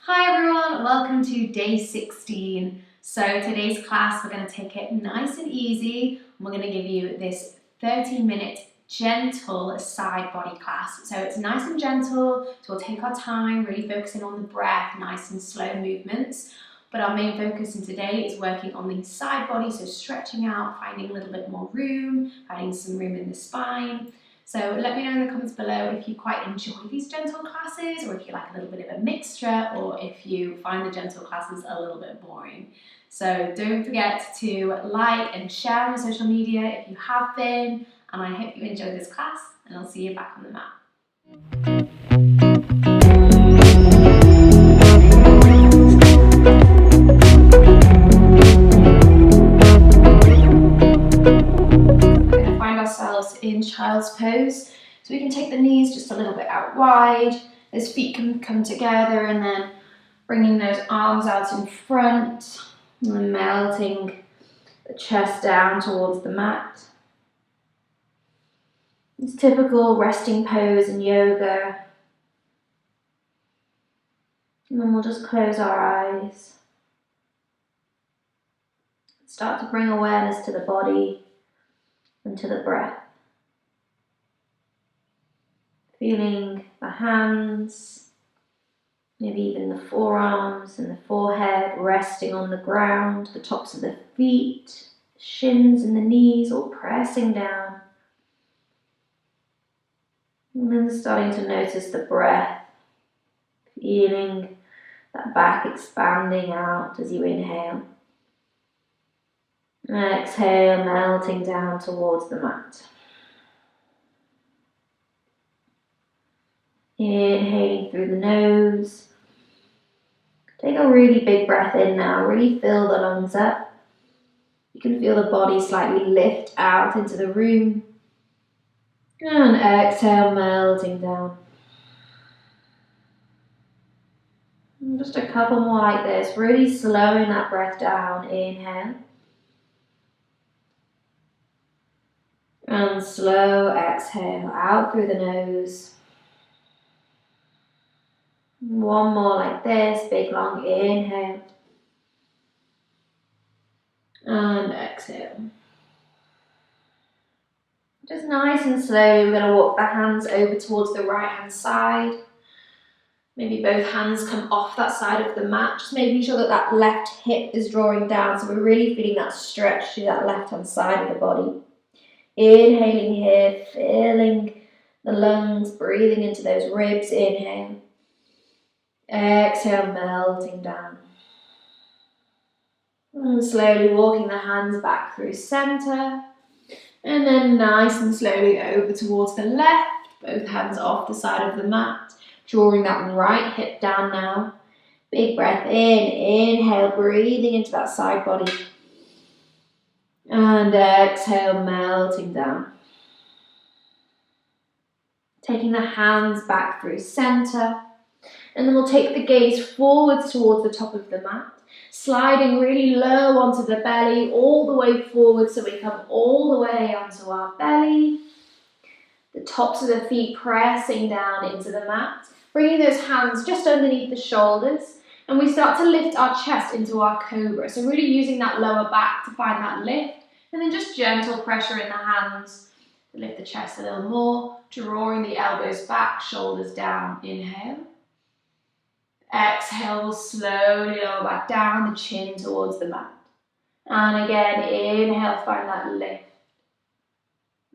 Hi everyone, welcome to day 16. So today's class we're going to take it nice and easy. We're going to give you this 30-minute gentle side body class. So it's nice and gentle, so we'll take our time, really focusing on the breath, nice and slow movements. But our main focus in today is working on the side body, so stretching out, finding a little bit more room, finding some room in the spine. So let me know in the comments below if you quite enjoy these gentle classes, or if you like a little bit of a mixture, or if you find the gentle classes a little bit boring. So don't forget to like and share on social media if you have been, and I hope you enjoyed this class, and I'll see you back on the mat. In child's pose, so we can take the knees just a little bit out wide, those feet can come together, and then bringing those arms out in front and then melting the chest down towards the mat. It's typical resting pose in yoga, and then we'll just close our eyes, start to bring awareness to the body and to the breath. Feeling the hands, maybe even the forearms and the forehead resting on the ground, the tops of the feet, shins and the knees all pressing down. And then starting to notice the breath, feeling that back expanding out as you inhale. And exhale, melting down towards the mat. Inhaling through the nose. Take a really big breath in now, really fill the lungs up. You can feel the body slightly lift out into the room. And exhale, melting down. And just a couple more like this, really slowing that breath down. Inhale. And slow exhale out through the nose. One more like this, big long inhale. And exhale. Just nice and slowly, we're going to walk the hands over towards the right hand side. Maybe both hands come off that side of the mat, just making sure that that left hip is drawing down, so we're really feeling that stretch through that left hand side of the body. Inhaling here, filling the lungs, breathing into those ribs. Inhale. Exhale, melting down. And slowly walking the hands back through center. And then nice and slowly over towards the left. Both hands off the side of the mat. Drawing that right hip down now. Big breath in. Inhale, breathing into that side body. And exhale, melting down. Taking the hands back through center. And then we'll take the gaze forwards towards the top of the mat, sliding really low onto the belly, all the way forward, so we come all the way onto our belly. The tops of the feet pressing down into the mat, bringing those hands just underneath the shoulders, and we start to lift our chest into our cobra. So really using that lower back to find that lift, and then just gentle pressure in the hands to lift the chest a little more, drawing the elbows back, shoulders down. Inhale. Exhale, we'll slowly lower back down, the chin towards the mat. And again, inhale, find that lift.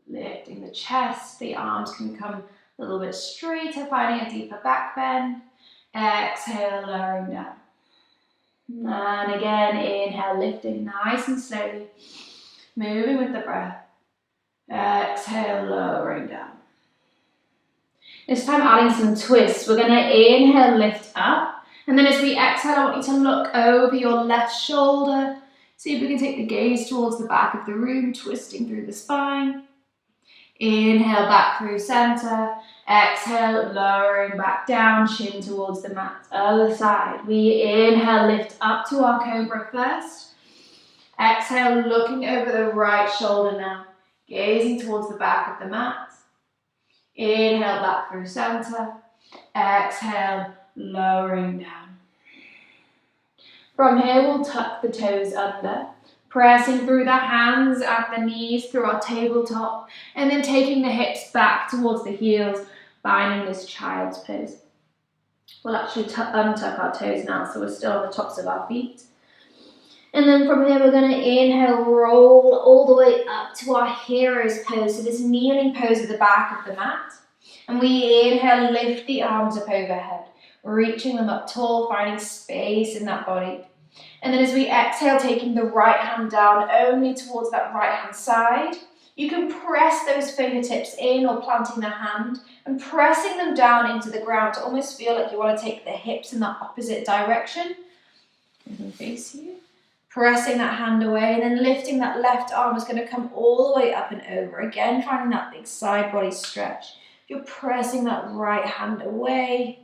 Lifting the chest, the arms can come a little bit straighter, finding a deeper back bend. Exhale, lowering down. And again, inhale, lifting nice and slowly. Moving with the breath. Exhale, lowering down. This time adding some twists. We're going to inhale, lift up. And then as we exhale, I want you to look over your left shoulder. See if we can take the gaze towards the back of the room, twisting through the spine. Inhale, back through center. Exhale, lowering back down, chin towards the mat. Other side. We inhale, lift up to our cobra first. Exhale, looking over the right shoulder now. Gazing towards the back of the mat. Inhale back through center. Exhale, lowering down. From here, we'll tuck the toes under, pressing through the hands and the knees through our tabletop, and then taking the hips back towards the heels, finding this child's pose. We'll actually untuck our toes now, so we're still on the tops of our feet. And then from here, we're going to inhale, roll all the way up to our hero's pose, so this kneeling pose at the back of the mat. And we inhale, lift the arms up overhead, reaching them up tall, finding space in that body. And then as we exhale, taking the right hand down only towards that right hand side. You can press those fingertips in or planting the hand and pressing them down into the ground to almost feel like you want to take the hips in the opposite direction. You can face you. Pressing that hand away and then lifting that left arm is going to come all the way up and over. Again, finding that big side body stretch. You're pressing that right hand away.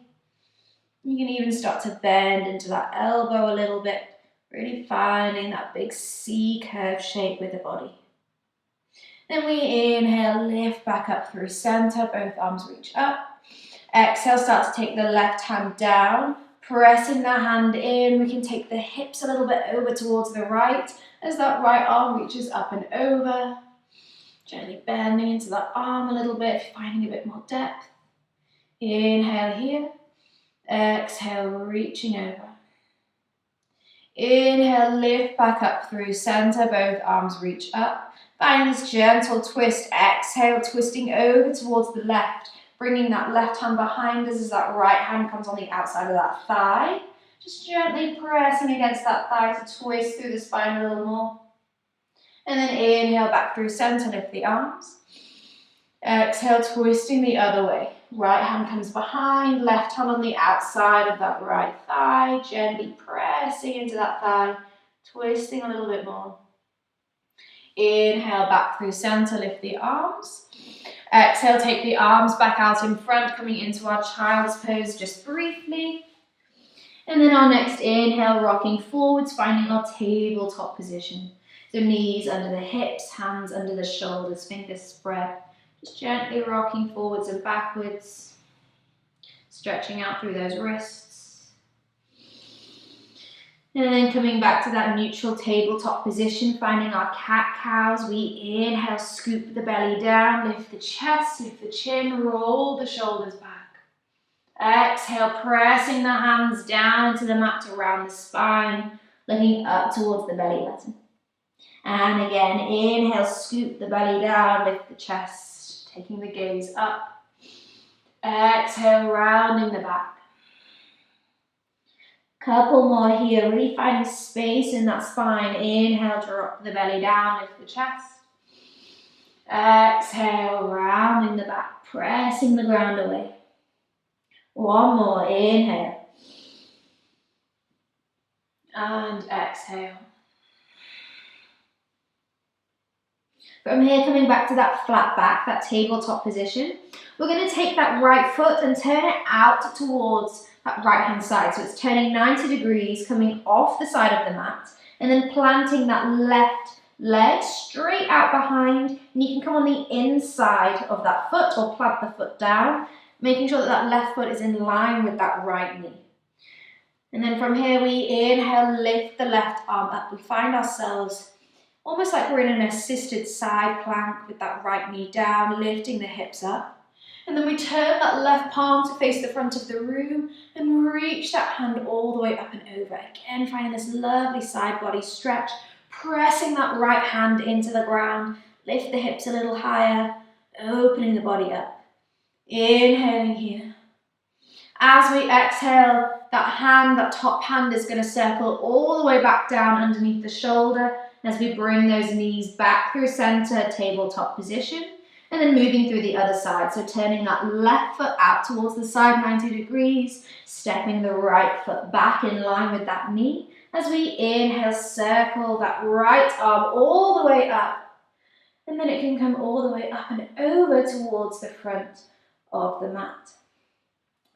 You can even start to bend into that elbow a little bit, really finding that big C curve shape with the body. Then we inhale, lift back up through center, both arms reach up. Exhale, start to take the left hand down, pressing the hand in. We can take the hips a little bit over towards the right as that right arm reaches up and over. Gently bending into that arm a little bit, finding a bit more depth. Inhale here. Exhale, reaching over. Inhale, lift back up through center, both arms reach up. Find this gentle twist. Exhale, twisting over towards the left, bringing that left hand behind us as that right hand comes on the outside of that thigh. Just gently pressing against that thigh to twist through the spine a little more. And then inhale back through center, lift the arms. Exhale, twisting the other way. Right hand comes behind, left hand on the outside of that right thigh, gently pressing into that thigh, twisting a little bit more. Inhale back through center, lift the arms. Exhale, take the arms back out in front, coming into our child's pose just briefly. And then our next inhale, rocking forwards, finding our tabletop position. So knees under the hips, hands under the shoulders, fingers spread. Just gently rocking forwards and backwards, stretching out through those wrists. And then coming back to that neutral tabletop position, finding our cat-cows. We inhale, scoop the belly down, lift the chest, lift the chin, roll the shoulders back. Exhale, pressing the hands down into the mat around the spine, looking up towards the belly button. And again, inhale, scoop the belly down, lift the chest, taking the gaze up. Exhale, rounding the back. Couple more here, really finding space in that spine. Inhale, drop the belly down, lift the chest. Exhale, rounding the back, pressing the ground away. One more, inhale. And exhale. From here, coming back to that flat back, that tabletop position, we're going to take that right foot and turn it out towards that right hand side. So it's turning 90 degrees, coming off the side of the mat, and then planting that left leg straight out behind. And you can come on the inside of that foot or plant the foot down, making sure that that left foot is in line with that right knee. And then from here, we inhale, lift the left arm up. We find ourselves almost like we're in an assisted side plank with that right knee down, lifting the hips up. And then we turn that left palm to face the front of the room and reach that hand all the way up and over. Again, finding this lovely side body stretch, pressing that right hand into the ground, lift the hips a little higher, opening the body up. Inhaling here. As we exhale, that hand, that top hand is going to circle all the way back down underneath the shoulder as we bring those knees back through center, tabletop position, and then moving through the other side. So turning that left foot out towards the side 90 degrees, stepping the right foot back in line with that knee. As we inhale, circle that right arm all the way up, and then it can come all the way up and over towards the front of the mat.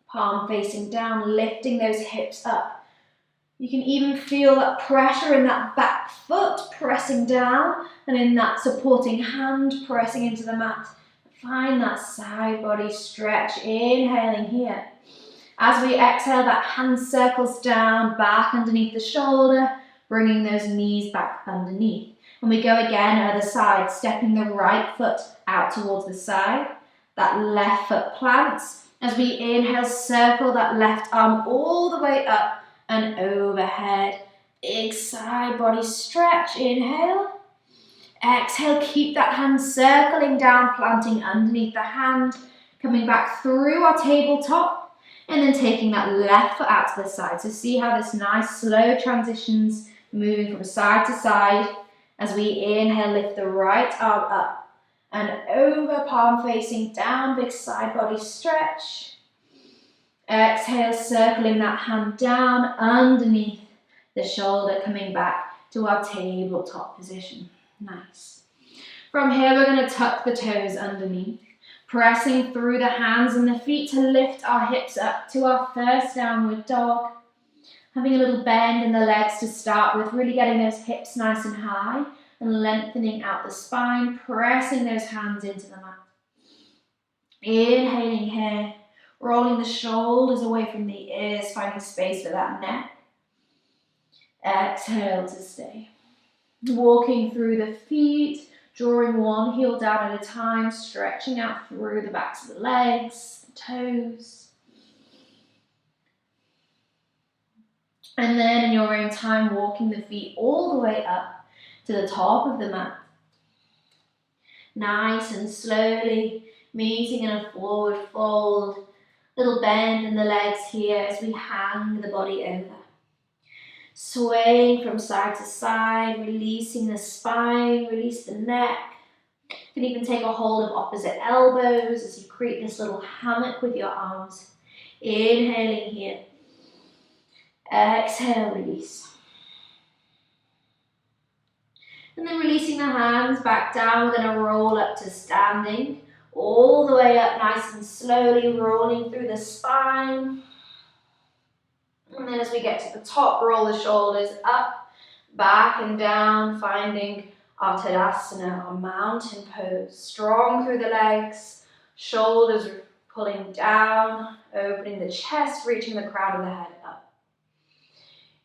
Palm facing down, lifting those hips up. You can even feel that pressure in that back foot pressing down, and in that supporting hand pressing into the mat. Find that side body stretch, inhaling here. As we exhale, that hand circles down, back underneath the shoulder, bringing those knees back underneath. And we go again, other side, stepping the right foot out towards the side. That left foot plants. As we inhale, circle that left arm all the way up and overhead. Big side body stretch. Inhale. Exhale, keep that hand circling down, planting underneath the hand. Coming back through our tabletop. And then taking that left foot out to the side. So see how this nice slow transitions, moving from side to side. As we inhale, lift the right arm up and over, palm facing down, big side body stretch. Exhale, circling that hand down underneath the shoulder, coming back to our tabletop position. Nice. From here, we're going to tuck the toes underneath. Pressing through the hands and the feet to lift our hips up to our first downward dog. Having a little bend in the legs to start with, really getting those hips nice and high and lengthening out the spine, pressing those hands into the mat. Inhaling here, rolling the shoulders away from the ears, finding space for that neck. Exhale to stay. Walking through the feet, drawing one heel down at a time, stretching out through the backs of the legs, the toes. And then in your own time, walking the feet all the way up to the top of the mat. Nice and slowly, meeting in a forward fold. Little bend in the legs here as we hang the body over. Swaying from side to side, releasing the spine, release the neck. You can even take a hold of opposite elbows as you create this little hammock with your arms. Inhaling here. Exhale, release. And then releasing the hands back down, we're going to roll up to standing. All the way up nice and slowly, rolling through the spine. And then as we get to the top, roll the shoulders up, back and down, finding our Tadasana, our mountain pose. Strong through the legs, shoulders pulling down, opening the chest, reaching the crown of the head up.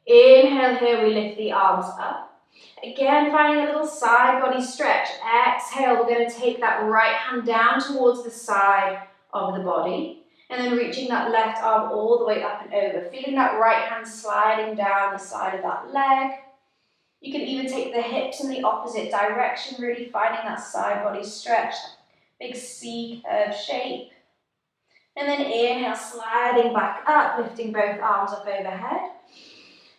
Inhale here, we lift the arms up. Again, finding a little side body stretch. Exhale, we're going to take that right hand down towards the side of the body. And then reaching that left arm all the way up and over. Feeling that right hand sliding down the side of that leg. You can even take the hips in the opposite direction, really finding that side body stretch. Big C curve shape. And then inhale, sliding back up, lifting both arms up overhead.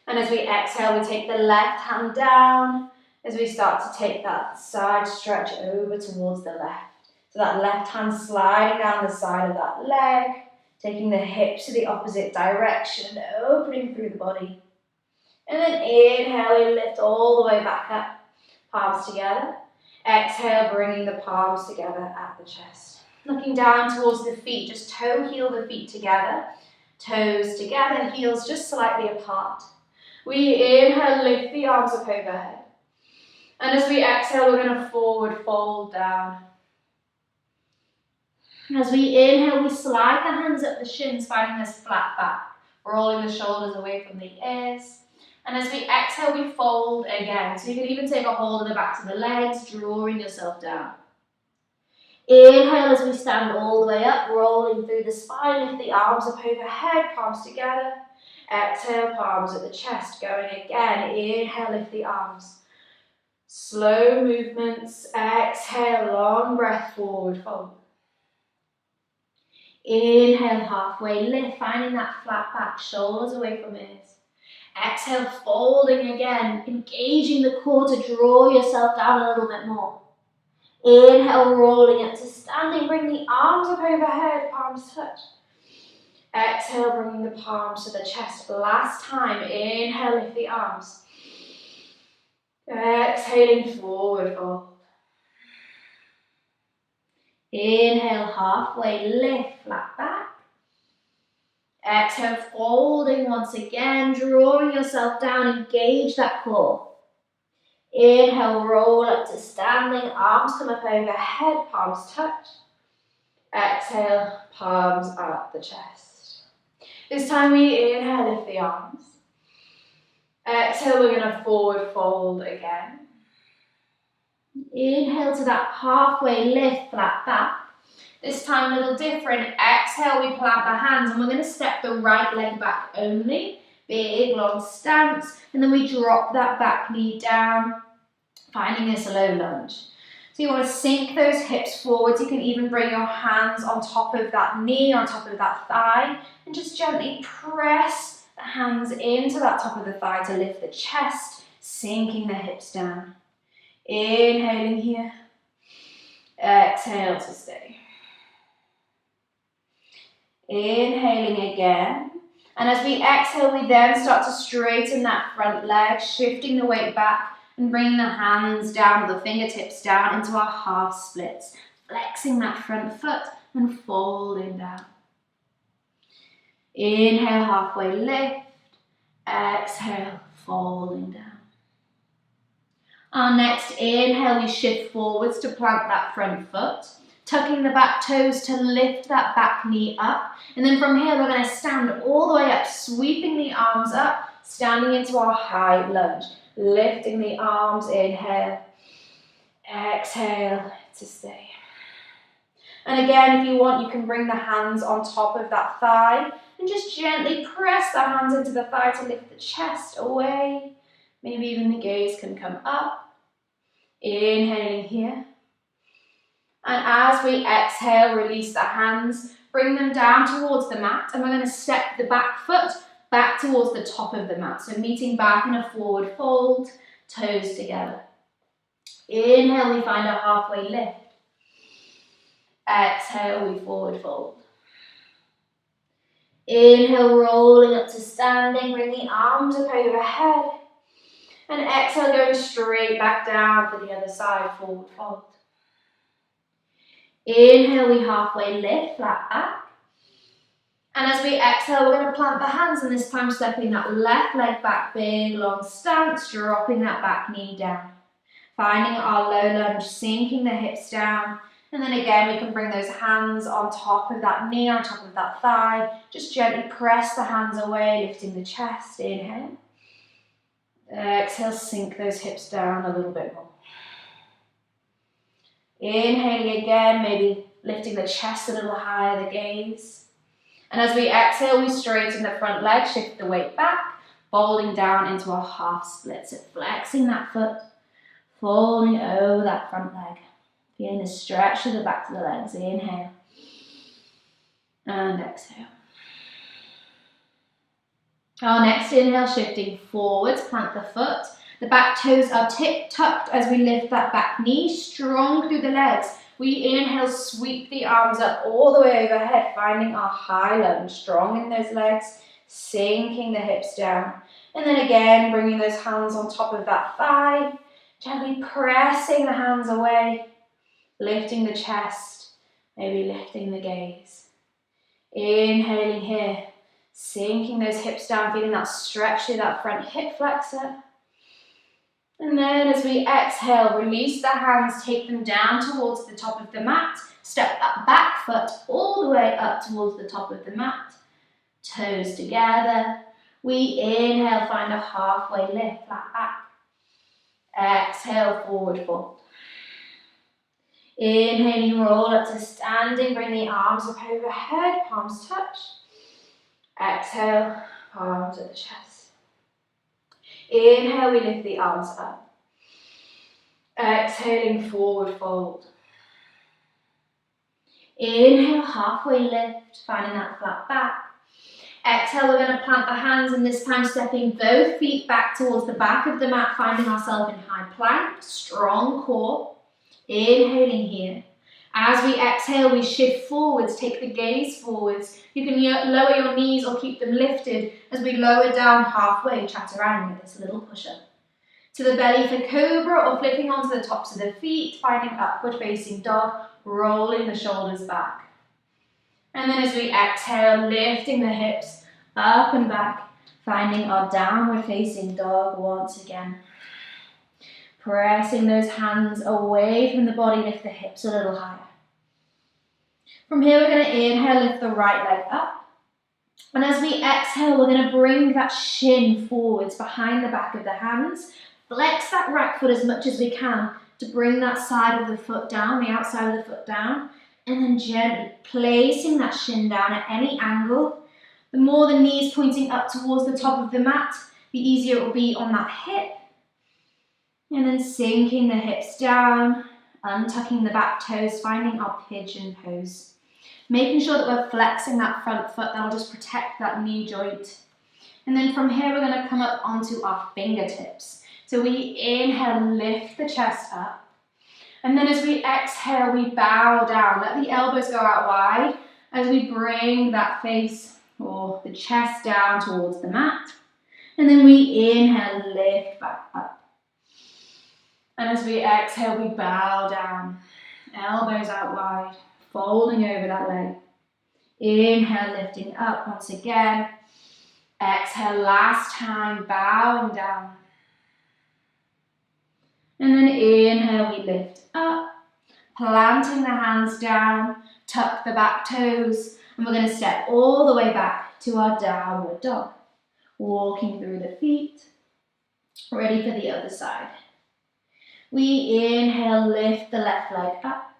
And as we exhale, we take the left hand down as we start to take that side stretch over towards the left. So that left hand sliding down the side of that leg, taking the hips to the opposite direction, opening through the body. And then inhale, we lift all the way back up, palms together. Exhale, bringing the palms together at the chest. Looking down towards the feet, just toe heel the feet together, toes together, heels just slightly apart. We inhale, lift the arms up overhead. And as we exhale, we're going to forward fold down. As we inhale, we slide the hands up the shins, finding this flat back, rolling the shoulders away from the ears. And as we exhale, we fold again. So you can even take a hold of the backs of the legs, drawing yourself down. Inhale as we stand all the way up, rolling through the spine, lift the arms up overhead, palms together. Exhale, palms at the chest, going again. Inhale, lift the arms. Slow movements. Exhale, long breath, forward fold. Inhale, halfway lift, finding that flat back, shoulders away from ears. Exhale, folding again, engaging the core to draw yourself down a little bit more. Inhale, rolling up to standing, bring the arms up overhead, palms touch. Exhale, bringing the palms to the chest. Last time, inhale, lift the arms. Exhaling, forward fold. Inhale, halfway lift, flat back. Exhale, folding once again, drawing yourself down, engage that core. Inhale, roll up to standing, arms come up overhead, palms touch. Exhale, palms at the chest. This time we inhale, lift the arms. Exhale, we're going to forward fold again. Inhale to that halfway lift, flat back. This time a little different. Exhale, we plant the hands and we're going to step the right leg back only. Big, long stance. And then we drop that back knee down, finding this low lunge. So you want to sink those hips forwards. You can even bring your hands on top of that knee, on top of that thigh, and just gently press the hands into that top of the thigh to lift the chest, sinking the hips down. Inhaling here. Exhale to stay. Inhaling again. And as we exhale, we then start to straighten that front leg, shifting the weight back and bringing the hands down, the fingertips down into our half splits, flexing that front foot and folding down. Inhale, halfway lift. Exhale, folding down. Our next inhale, we shift forwards to plant that front foot, tucking the back toes to lift that back knee up. And then from here, we're going to stand all the way up, sweeping the arms up, standing into our high lunge. Lifting the arms, inhale, exhale to stay. And again, if you want, you can bring the hands on top of that thigh and just gently press the hands into the thigh to lift the chest away. Maybe even the gaze can come up. Inhaling here. And as we exhale, release the hands, bring them down towards the mat, and we're going to step the back foot back towards the top of the mat. So meeting back in a forward fold, toes together. Inhale, we find a halfway lift. Exhale, we forward fold. Inhale, rolling up to standing, bring the arms up overhead. And exhale, going straight back down for the other side, forward fold. Inhale, we halfway lift, flat back. And as we exhale, we're going to plant the hands, and this time stepping that left leg back, big long stance, dropping that back knee down. Finding our low lunge, sinking the hips down. And then again, we can bring those hands on top of that knee, on top of that thigh. Just gently press the hands away, lifting the chest. Inhale. Exhale, sink those hips down a little bit more. Inhaling again, maybe lifting the chest a little higher, the gaze. And as we exhale, we straighten the front leg, shift the weight back, folding down into our half split. So flexing that foot, folding over that front leg. Feeling the stretch of the back of the legs. Inhale. And exhale. Our next inhale, shifting forwards, plant the foot. The back toes are tucked as we lift that back knee, strong through the legs. We inhale, sweep the arms up all the way overhead, finding our high lunge, strong in those legs, sinking the hips down. And then again, bringing those hands on top of that thigh, gently pressing the hands away, lifting the chest, maybe lifting the gaze. Inhaling here, sinking those hips down, feeling that stretch through that front hip flexor. And then as we exhale, release the hands, take them down towards the top of the mat. Step that back foot all the way up towards the top of the mat. Toes together. We inhale, find a halfway lift, flat back. Exhale, forward fold. Inhaling, roll up to standing, bring the arms up overhead, palms touch. Exhale, palms at the chest. Inhale, we lift the arms up. Exhaling, forward fold. Inhale, halfway lift, finding that flat back. Exhale, we're going to plant the hands, and this time stepping both feet back towards the back of the mat, finding ourselves in high plank, strong core. Inhaling here. As we exhale, we shift forwards, take the gaze forwards. You can lower your knees or keep them lifted as we lower down halfway, chaturanga, this little push-up. To the belly for cobra or flipping onto the tops of the feet, finding upward facing dog, rolling the shoulders back. And then as we exhale, lifting the hips up and back, finding our downward facing dog once again. Pressing those hands away from the body, lift the hips a little higher. From here, we're going to inhale, lift the right leg up. And as we exhale, we're going to bring that shin forwards behind the back of the hands. Flex that right foot as much as we can to bring that side of the foot down, the outside of the foot down. And then gently placing that shin down at any angle. The more the knees pointing up towards the top of the mat, the easier it will be on that hip. And then sinking the hips down, untucking the back toes, finding our pigeon pose. Making sure that we're flexing that front foot, that'll just protect that knee joint. And then from here, we're going to come up onto our fingertips. So we inhale, lift the chest up. And then as we exhale, we bow down. Let the elbows go out wide as we bring that face or the chest down towards the mat. And then we inhale, lift back up. And as we exhale, we bow down. Elbows out wide, folding over that leg. Inhale, lifting up once again. Exhale, last time, bowing down. And then inhale, we lift up, planting the hands down, tuck the back toes, and we're going to step all the way back to our downward dog. Walking through the feet, ready for the other side. We inhale, lift the left leg up.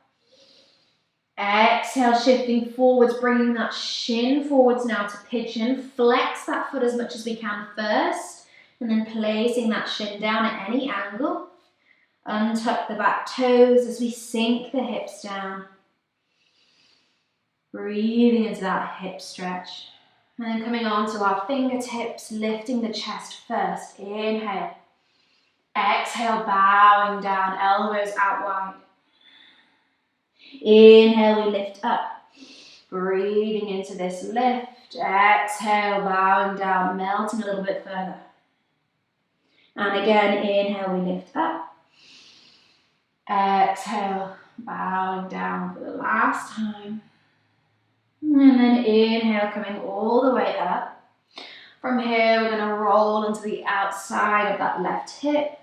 Exhale, shifting forwards, bringing that shin forwards now to pigeon. Flex that foot as much as we can first, and then placing that shin down at any angle. Untuck the back toes as we sink the hips down. Breathing into that hip stretch. And then coming on to our fingertips, lifting the chest first. Inhale. Exhale, bowing down, elbows out wide. Inhale, we lift up. Breathing into this lift. Exhale, bowing down, melting a little bit further. And again, inhale, we lift up. Exhale, bowing down for the last time. And then inhale, coming all the way up. From here, we're going to roll into the outside of that left hip,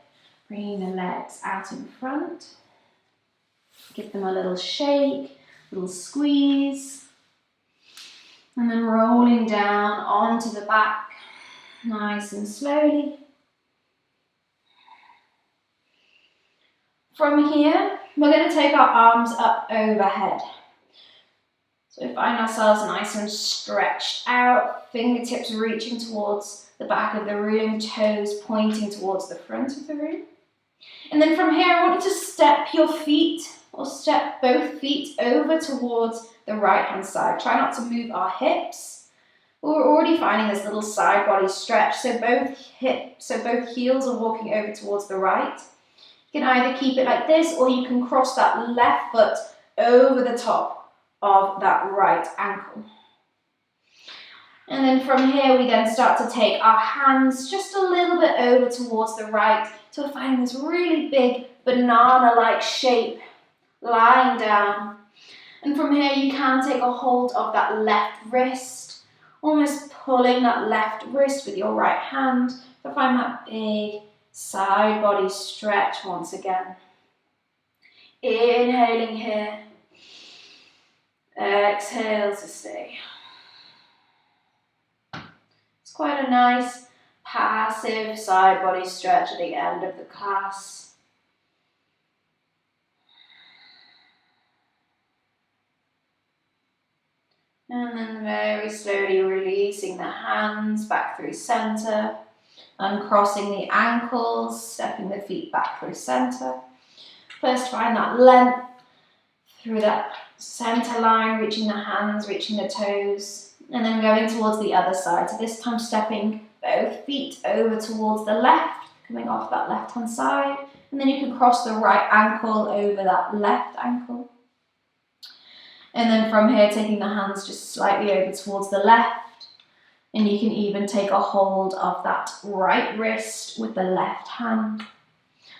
bringing the legs out in front. Give them a little shake, little squeeze. And then rolling down onto the back, nice and slowly. From here, we're going to take our arms up overhead. So we find ourselves nice and stretched out, fingertips reaching towards the back of the room, toes pointing towards the front of the room. And then from here, I want you to step your feet, or step both feet over towards the right hand side. Try not to move our hips. We're already finding this little side body stretch, so both heels are walking over towards the right. You can either keep it like this, or you can cross that left foot over the top of that right ankle. And then from here, we then start to take our hands just a little bit over towards the right. So we're finding this really big banana-like shape lying down. And from here, you can take a hold of that left wrist, almost pulling that left wrist with your right hand to find that big side body stretch once again. Inhaling here. Exhale to stay. It's quite a nice passive side body stretch at the end of the class. And then very slowly releasing the hands back through center, uncrossing the ankles, stepping the feet back through center. First find that length through that center line, reaching the hands, reaching the toes, and then going towards the other side. So this time stepping both feet over towards the left, coming off that left hand side, and then you can cross the right ankle over that left ankle. And then from here, taking the hands just slightly over towards the left, and you can even take a hold of that right wrist with the left hand.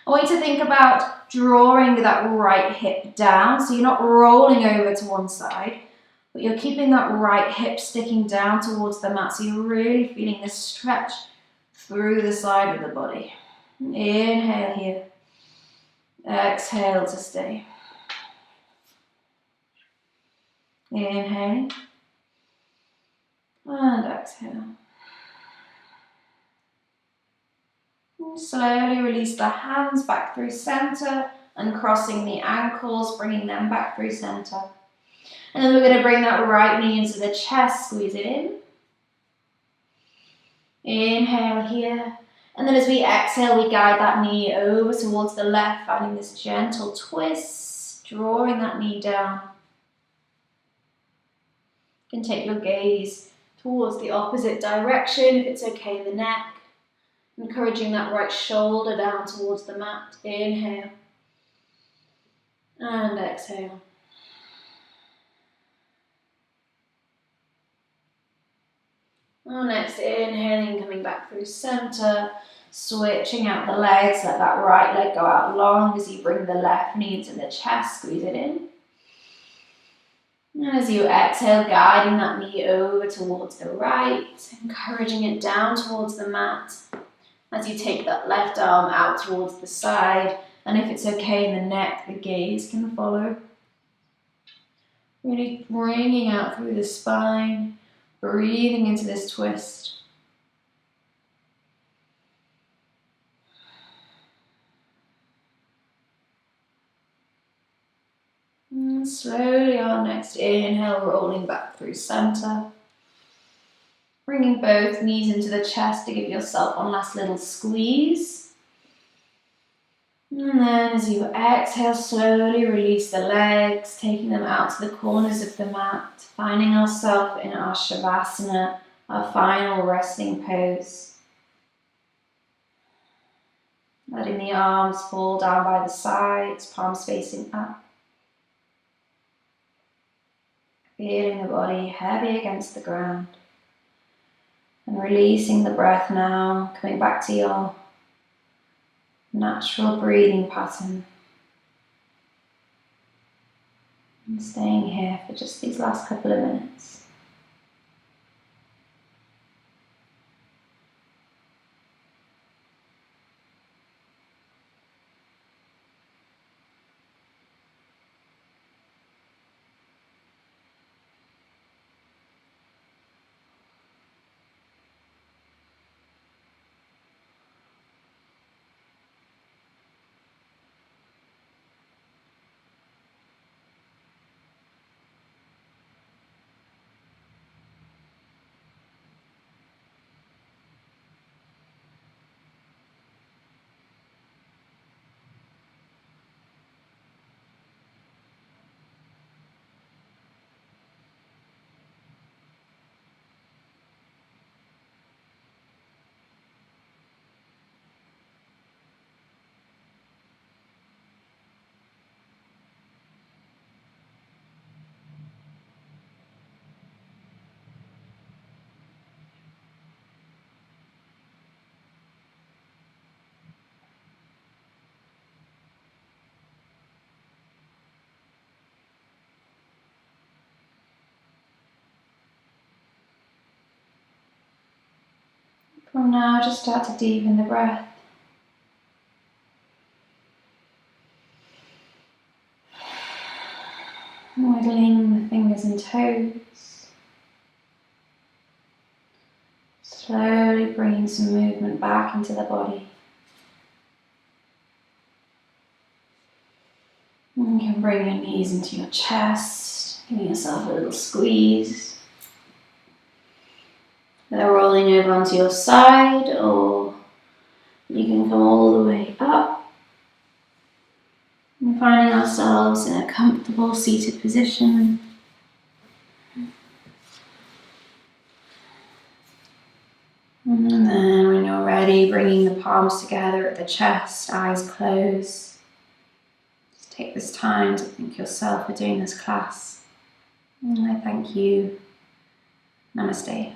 I want you to think about drawing that right hip down, so you're not rolling over to one side, but you're keeping that right hip sticking down towards the mat, so you're really feeling this stretch through the side of the body. Inhale here. Exhale to stay. Inhale. And exhale. And slowly release the hands back through center, uncrossing the ankles, bringing them back through center. And then we're going to bring that right knee into the chest, squeeze it in. Inhale here. And then as we exhale, we guide that knee over towards the left, finding this gentle twist, drawing that knee down. You can take your gaze towards the opposite direction if it's okay in the neck. Encouraging that right shoulder down towards the mat. Inhale. And exhale. And next, inhaling, coming back through center, switching out the legs, let that right leg go out long as you bring the left knee into the chest, squeeze it in. And as you exhale, guiding that knee over towards the right, encouraging it down towards the mat. As you take that left arm out towards the side, and if it's okay in the neck, the gaze can follow. Really bringing out through the spine, breathing into this twist. And slowly on next inhale, rolling back through center. Bringing both knees into the chest to give yourself one last little squeeze. And then as you exhale, slowly release the legs, taking them out to the corners of the mat, finding ourselves in our Shavasana, our final resting pose. Letting the arms fall down by the sides, palms facing up. Feeling the body heavy against the ground. And releasing the breath now, coming back to your natural breathing pattern. And staying here for just these last couple of minutes. From now, just start to deepen the breath. Wiggling the fingers and toes. Slowly bringing some movement back into the body. And you can bring your knees into your chest, giving yourself a little squeeze. They're rolling over onto your side, or you can come all the way up. And finding ourselves in a comfortable seated position. And then when you're ready, bringing the palms together at the chest, eyes closed. Just take this time to thank yourself for doing this class. And I thank you. Namaste.